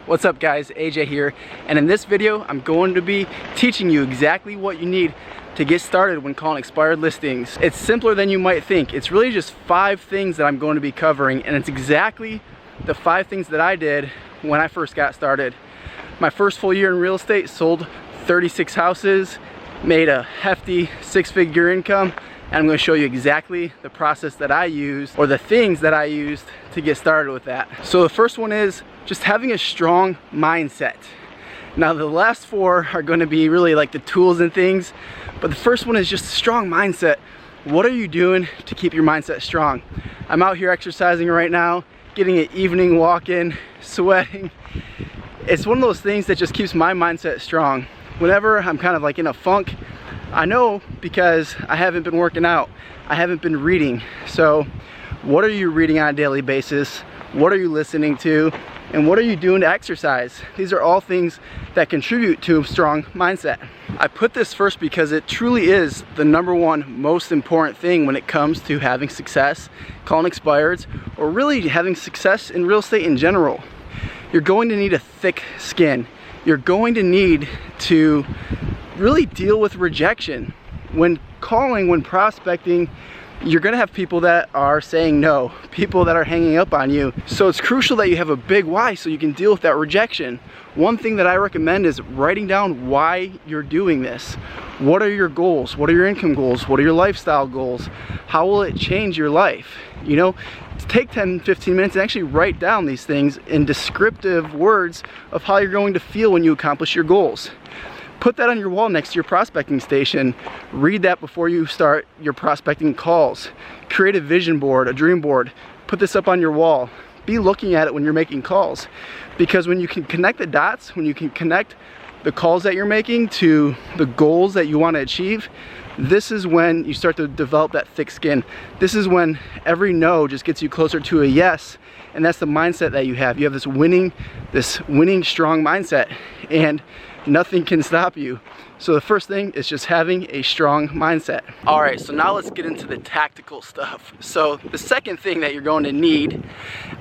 What's up guys, AJ here, and in this video I'm going to be teaching you exactly what you need to get started when calling expired listings. It's simpler than you might think. It's really just 5 things that I'm going to be covering, and it's exactly the 5 things that I did when I first got started. My first full year in real estate, sold 36 houses, made a hefty 6-figure income, and I'm going to show you exactly the process that I used, or the things that I used to get started with that. So the first one is just having a strong mindset. Now the last 4 are going to be really like the tools and things, but the first one is just a strong mindset. What are you doing to keep your mindset strong? I'm out here exercising right now, getting an evening walk in, sweating. It's one of those things that just keeps my mindset strong. Whenever I'm kind of like in a funk, I know because I haven't been working out, I haven't been reading. So what are you reading on a daily basis? What are you listening to? And what are you doing to exercise? These are all things that contribute to a strong mindset. I put this first because it truly is the #1 most important thing when it comes to having success, calling expireds, or really having success in real estate in general. You're going to need a thick skin. You're going to need to really deal with rejection. When calling, when prospecting, you're gonna have people that are saying no, people that are hanging up on you. So it's crucial that you have a big why so you can deal with that rejection. One thing that I recommend is writing down why you're doing this. What are your goals? What are your income goals? What are your lifestyle goals? How will it change your life? You know, take 10-15 minutes and actually write down these things in descriptive words of how you're going to feel when you accomplish your goals. Put that on your wall next to your prospecting station. Read that before you start your prospecting calls. Create a vision board, a dream board. Put this up on your wall. Be looking at it when you're making calls. Because when you can connect the dots, when you can connect the calls that you're making to the goals that you want to achieve, this is when you start to develop that thick skin. This is when every no just gets you closer to a yes, and that's the mindset that you have. You have this winning strong mindset, and nothing can stop you. So the first thing is just having a strong mindset. All right, so now let's get into the tactical stuff. So the second thing that you're going to need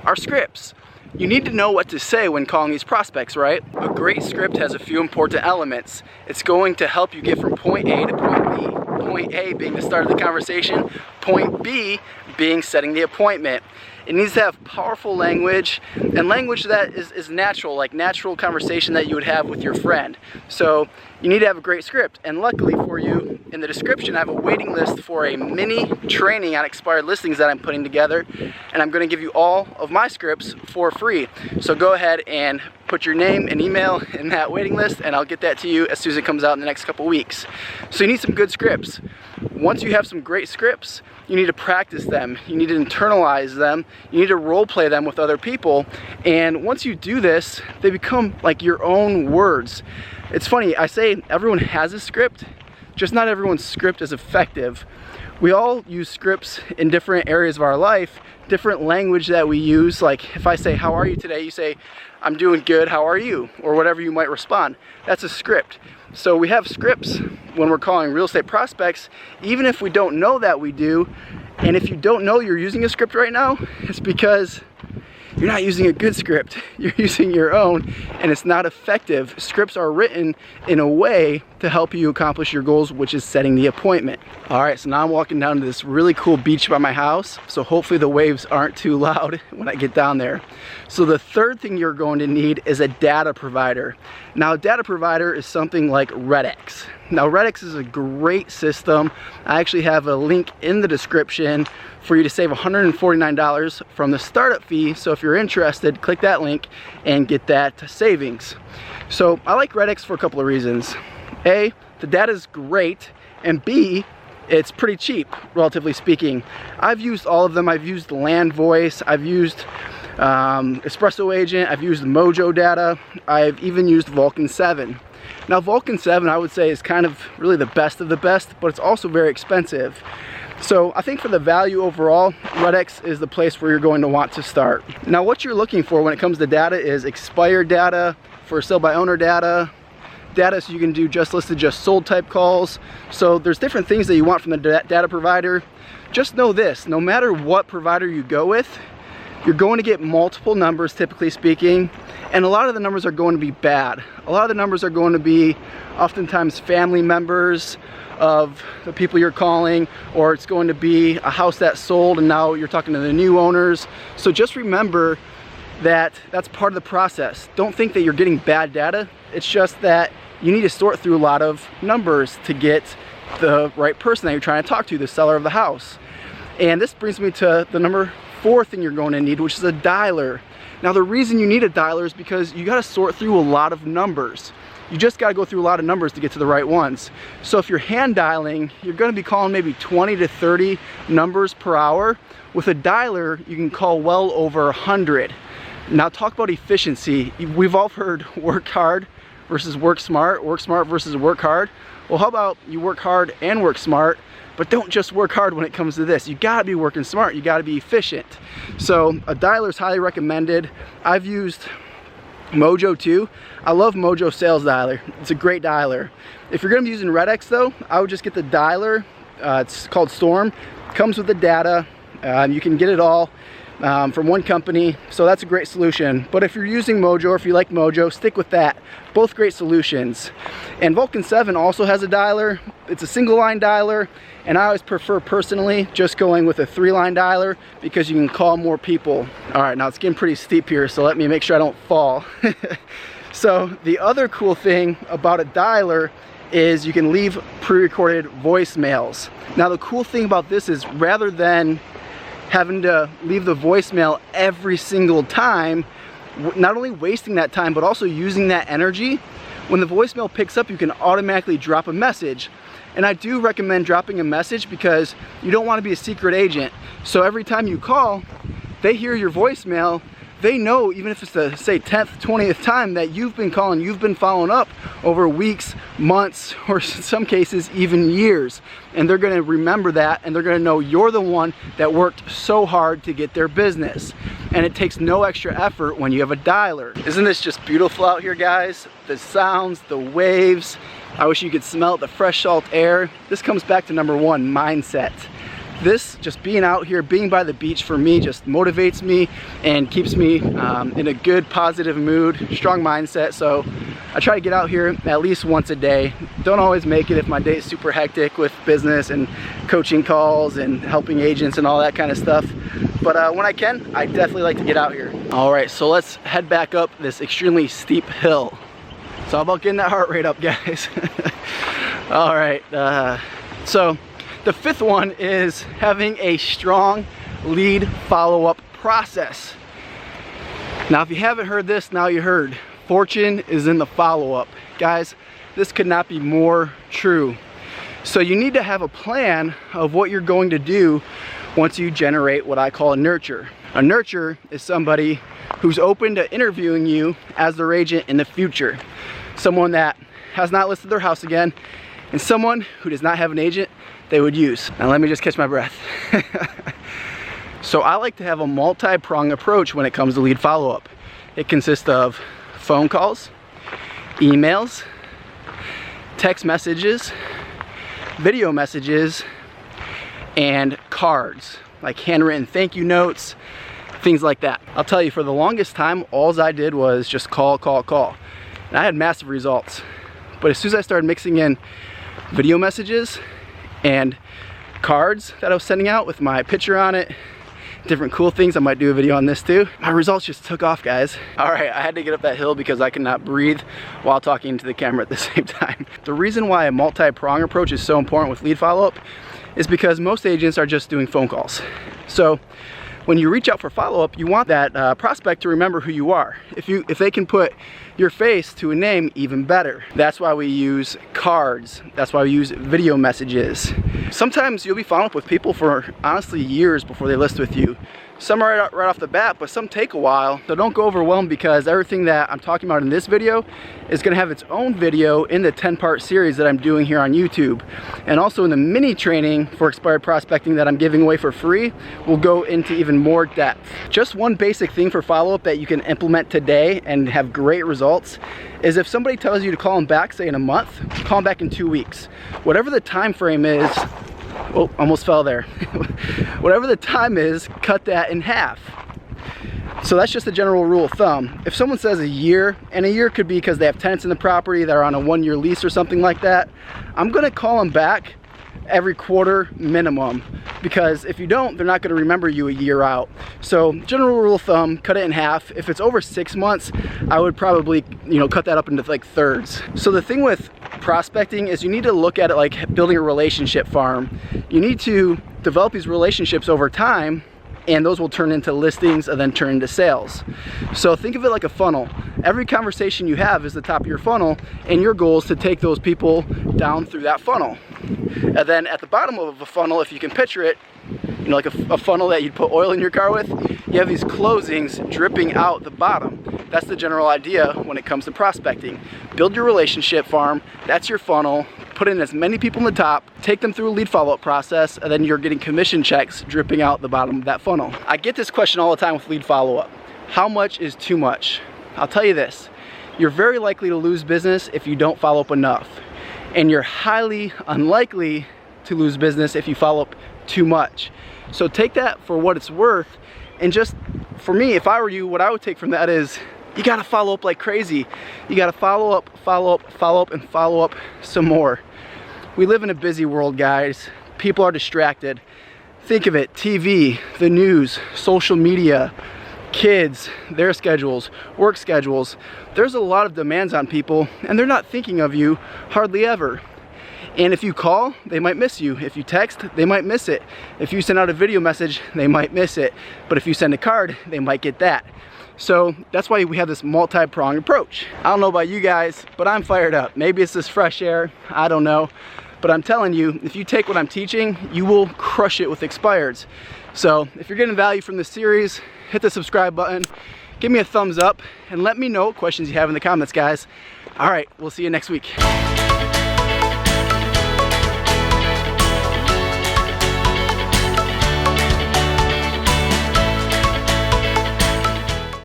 are scripts. You need to know what to say when calling these prospects, right? A great script has a few important elements. It's going to help you get from point A to point B. Point A being the start of the conversation, point B being setting the appointment. It needs to have powerful language, and language that is natural, like natural conversation that you would have with your friend. So you need to have a great script, and luckily for you, in the description I have a waiting list for a mini training on expired listings that I'm putting together, and I'm going to give you all of my scripts for free. So go ahead and put your name and email in that waiting list, and I'll get that to you as soon as it comes out in the next couple weeks. So you need some good scripts. Once you have some great scripts, you need to practice them, you need to internalize them, you need to role play them with other people, and once you do this, they become like your own words. It's funny, I say everyone has a script, just not everyone's script is effective. We all use scripts in different areas of our life, different language that we use. Like if I say, how are you today? You say, I'm doing good, how are you? Or whatever you might respond. That's a script. So we have scripts when we're calling real estate prospects, even if we don't know that we do. And if you don't know you're using a script right now, it's because you're not using a good script. You're using your own, and it's not effective. Scripts are written in a way to help you accomplish your goals, which is setting the appointment. All right, so now I'm walking down to this really cool beach by my house, so hopefully the waves aren't too loud when I get down there. So the third thing you're going to need is a data provider. Now, a data provider is something like RedX. Now, RedX is a great system. I actually have a link in the description for you to save $149 from the startup fee. So if you're interested, click that link and get that savings. So I like RedX for a couple of reasons. A, the data is great, and B, it's pretty cheap, relatively speaking. I've used all of them. I've used Land Voice, I've used Espresso Agent, I've used Mojo Data, I've even used Vulcan 7. Now Vulcan 7 I would say is kind of really the best of the best, but it's also very expensive. So I think for the value overall, RedX is the place where you're going to want to start. Now what you're looking for when it comes to data is expired data, for sale by owner data, data so you can do just listed, just sold type calls. So there's different things that you want from the data provider. Just know this, no matter what provider you go with, You're going to get multiple numbers, typically speaking, and a lot of the numbers are going to be bad. A lot of the numbers are going to be oftentimes family members of the people you're calling, or it's going to be a house that sold and now you're talking to the new owners. So just remember that that's part of the process. Don't think that you're getting bad data. It's just that you need to sort through a lot of numbers to get the right person that you're trying to talk to, the seller of the house. And this brings me to the number 4 thing you're going to need, which is a dialer. Now the reason you need a dialer is because you got to sort through a lot of numbers. You just got to go through a lot of numbers to get to the right ones. So if you're hand dialing, you're going to be calling maybe 20 to 30 numbers per hour. With a dialer, you can call well over 100. Now talk about efficiency. We've all heard work hard versus work smart versus work hard. Well, how about you work hard and work smart, but don't just work hard when it comes to this. You gotta be working smart, you gotta be efficient. So a dialer is highly recommended. I've used Mojo too. I love Mojo Sales Dialer. It's a great dialer. If you're gonna be using Red-X though, I would just get the dialer. It's called Storm. It comes with the data. You can get it all from one company, so that's a great solution. But if you're using Mojo, or if you like Mojo, stick with that. Both great solutions. And Vulcan 7 also has a dialer. It's a single line dialer, and I always prefer personally just going with a 3-line dialer because you can call more people. All right, now it's getting pretty steep here, so let me make sure I don't fall. So the other cool thing about a dialer is you can leave pre-recorded voicemails. Now the cool thing about this is rather than having to leave the voicemail every single time, not only wasting that time but also using that energy, when the voicemail picks up you can automatically drop a message. And I do recommend dropping a message because you don't want to be a secret agent. So every time you call, they hear your voicemail, they know, even if it's the, say, 10th, 20th time that you've been calling, you've been following up over weeks, months, or in some cases even years. And they're gonna remember that, and they're gonna know you're the one that worked so hard to get their business. And it takes no extra effort when you have a dialer. Isn't this just beautiful out here, guys? The sounds, the waves. I wish you could smell the fresh salt air. This comes back to number 1, mindset. This, just being out here, being by the beach, for me just motivates me and keeps me in a good positive mood, strong mindset. So I try to get out here at least once a day. Don't always make it if my day is super hectic with business and coaching calls and helping agents and all that kind of stuff. But when I can, I definitely like to get out here. All right, so let's head back up this extremely steep hill. It's all about getting that heart rate up, guys. All right, so the 5th one is having a strong lead follow-up process. Now, if you haven't heard this, now you heard. Fortune is in the follow-up. Guys, this could not be more true. So you need to have a plan of what you're going to do once you generate what I call a nurture. A nurture is somebody who's open to interviewing you as their agent in the future. Someone that has not listed their house again, and someone who does not have an agent they would use. Now let me just catch my breath. So I like to have a multi-pronged approach when it comes to lead follow-up. It consists of phone calls, emails, text messages, video messages, and cards, like handwritten thank you notes, things like that. I'll tell you, for the longest time, all I did was just call. And I had massive results. But as soon as I started mixing in video messages and cards that I was sending out with my picture on it, different cool things, I might do a video on this too, my results just took off, guys. All right, I had to get up that hill because I could not breathe while talking into the camera at the same time. The reason why a multi-prong approach is so important with lead follow-up is because most agents are just doing phone calls. So when you reach out for follow-up, you want that prospect to remember who you are. If they can put your face to a name, even better. That's why we use cards. That's why we use video messages. Sometimes you'll be following up with people for honestly years before they list with you. Some are right off the bat, but some take a while. So don't go overwhelmed, because everything that I'm talking about in this video is gonna have its own video in the 10-part series that I'm doing here on YouTube. And also in the mini training for expired prospecting that I'm giving away for free, we'll go into even more depth. Just one basic thing for follow-up that you can implement today and have great results is if somebody tells you to call them back, say in a month, call them back in 2 weeks. Whatever the time frame is, oh, almost fell there. Whatever the time is, cut that in half. So that's just a general rule of thumb. If someone says a year, and a year could be because they have tenants in the property that are on a 1-year lease or something like that, I'm gonna call them back every quarter minimum, because if you don't, they're not going to remember you a year out. So general rule of thumb, cut it in half. If it's over 6 months, I would probably, you know, cut that up into like thirds. So the thing with prospecting is you need to look at it like building a relationship farm. You need to develop these relationships over time, and those will turn into listings and then turn into sales. So think of it like a funnel. Every conversation you have is the top of your funnel, and your goal is to take those people down through that funnel. And then at the bottom of a funnel, if you can picture it, you know, like a funnel that you'd put oil in your car with, you have these closings dripping out the bottom. That's the general idea when it comes to prospecting. Build your relationship farm, that's your funnel, put in as many people in the top, take them through a lead follow-up process, and then you're getting commission checks dripping out the bottom of that funnel. I get this question all the time with lead follow-up. How much is too much? I'll tell you this, you're very likely to lose business if you don't follow up enough. And you're highly unlikely to lose business if you follow up too much. So take that for what it's worth, and just, for me, if I were you, what I would take from that is, you gotta follow up like crazy. You gotta follow up, and follow up some more. We live in a busy world, guys. People are distracted. Think of it, TV, the news, social media, kids, their schedules, work schedules. There's a lot of demands on people, and they're not thinking of you hardly ever. And if you call, they might miss you. If you text, they might miss it. If you send out a video message, they might miss it. But if you send a card, they might get that. So that's why we have this multi-pronged approach. I don't know about you guys, but I'm fired up. Maybe it's this fresh air, I don't know. But I'm telling you, if you take what I'm teaching, you will crush it with expireds. So if you're getting value from this series, hit the subscribe button, give me a thumbs up, and let me know what questions you have in the comments, guys. All right, we'll see you next week.